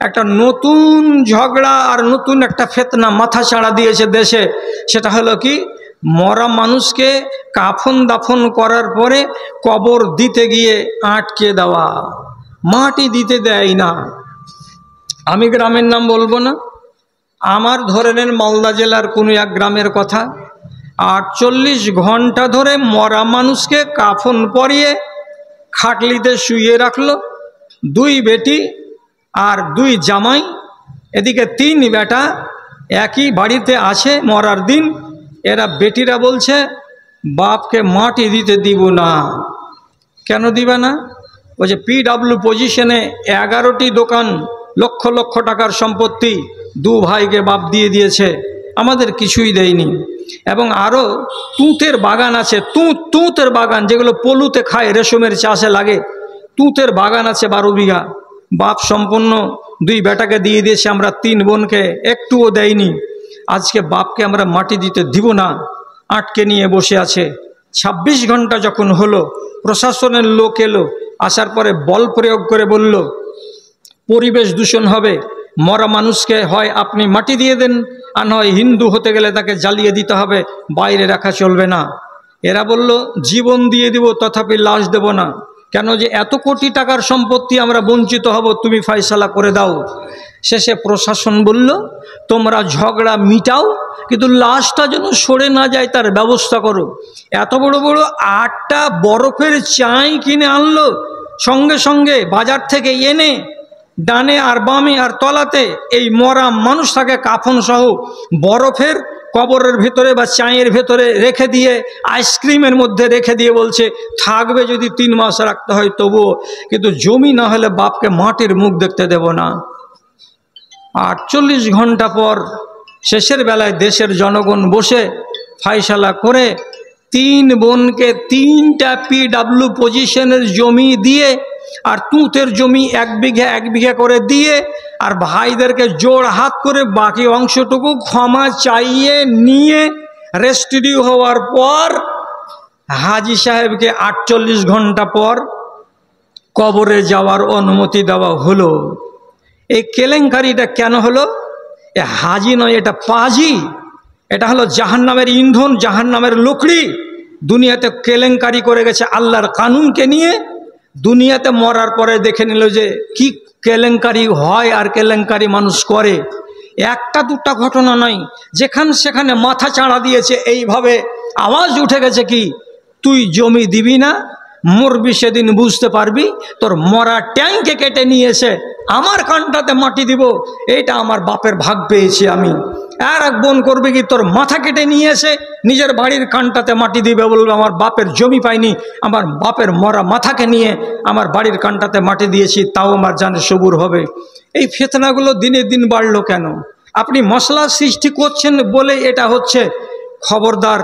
একটা নতুন ঝগড়া আর নতুন একটা ফেতনা মাথা চাড়া দিয়েছে দেশে। সেটা হলো কি, মরা মানুষকে কাফন দাফন করার পরে কবর দিতে গিয়ে আটকে দেওয়া, মাটি দিতে দেয় না। আমি গ্রামের নাম বলবো না, আমার ধরে নেন মালদা জেলার কোনো এক গ্রামের কথা। 48 ঘন্টা ধরে মরা মানুষকে কাফন পরিয়ে খাটলিতে শুয়ে রাখলো। 2 বেটি আর 2 জামাই, এদিকে 3 বেটা একই বাড়িতে আছে মরার দিন। এরা বেটিরা বলছে বাপকে মাটি দিতে দিব না। কেন দিবে না? ওই যে PW পজিশনে 11টি দোকান, লক্ষ লক্ষ টাকার সম্পত্তি 2 ভাইকে বাপ দিয়ে দিয়েছে, আমাদের কিছুই দেয়নি। এবং আরও তুঁতের বাগান আছে, তুঁতের বাগান যেগুলো পলুতে খায়, রেশমের চাষে লাগে, তুঁতের বাগান আছে 12 বিঘা। বাপ সম্পূর্ণ 2 বেটাকে দিয়ে দিয়েছে, আমরা 3 বোনকে একটুও দেয়নি। আজকে বাপকে আমরা মাটি দিতে দিব না, আটকে নিয়ে বসে আছে। 26 ঘন্টা যখন হলো, প্রশাসনের লোক এলো, আসার পরে বল প্রয়োগ করে বলল পরিবেশ দূষণ হবে, মরা মানুষকে হয় আপনি মাটি দিয়ে দেন, আর নয় হিন্দু হতে গেলে তাকে জ্বালিয়ে দিতে হবে, বাইরে রাখা চলবে না। এরা বলল জীবন দিয়ে দিব, তথাপি লাশ দেব না। কেন? যে এত কোটি টাকার সম্পত্তি আমরা বঞ্চিত হব, তুমি ফয়সালা করে দাও। শেষে প্রশাসন বলল তোমরা ঝগড়া মিটাও, কিন্তু লাশটা যেন সরে না যায় তার ব্যবস্থা করো। এত বড় বড় 8টা বরফের চাই কিনে আনলো, সঙ্গে সঙ্গে বাজার থেকে এনে ডানে আর বামে আর তলাতে এই মরা মানুষটাকে কাফন সহ বরফের কবরের ভেতরে বা চায়ের ভেতরে রেখে দিয়ে, আইসক্রিমের মধ্যে রেখে দিয়ে বলছে থাকবে যদি 3 মাস রাখতে হয় তবুও, কিন্তু জমি না হলে বাপকে মাটির মুখ দেখতে দেব না। 48 ঘন্টা পর শেষের বেলায় দেশের জনগণ বসে ফয়সালা করে 3 বোনকে 3টা PW পজিশনের জমি দিয়ে, আর তুঁতের জমি 1 বিঘা 1 বিঘা করে দিয়ে, আর ভাইদেরকে জোড় হাত করে বাকি অংশটুকু ক্ষমা চাইয়ে নিয়ে রেস্টিডিউ হওয়ার পর হাজি সাহেবকে 48 ঘন্টা পর কবরে যাওয়ার অনুমতি দেওয়া হলো। এই কেলেঙ্কারিটা কেন হলো? এ হাজি নয়, এটা পাজি। এটা হলো জাহান্নামের ইন্ধন, জাহান্নামের লকড়ি। দুনিয়াতে কেলেঙ্কারি করে গেছে আল্লাহর কানুনকে নিয়ে। দুনিয়াতে মরার পরে দেখে নিল যে কি কেলেঙ্কারি হয় আর কেলেঙ্কারি মানুষ করে। 1টা 2টা ঘটনা নয়, সেখানে মাথা চাড়া দিয়েছে। এইভাবে আওয়াজ উঠে গেছে কি, তুই জমি দিবি না, মরবি সেদিন বুঝতে পারবি। তোর মরা ট্যাঙ্কে কেটে নিয়ে এসে আমার কানটাতে মাটি দিব, এইটা আমার বাপের ভাগ পেয়েছি আমি। আর এক বোন করবে কি, তোর মাথা কেটে নিয়ে এসে নিজের বাড়ির কানটাতে মাটি দিবে, বলবে আমার বাপের জমি পাইনি, আমার বাপের মরা মাথাকে নিয়ে আমার বাড়ির কানটাতে মাটি দিয়েছি, তাও আমার জানে সবুর হবে। এই ফিতনাগুলো দিনে দিন বাড়লো কেন? আপনি মশলা সৃষ্টি করছেন বলে এটা হচ্ছে। খবরদার।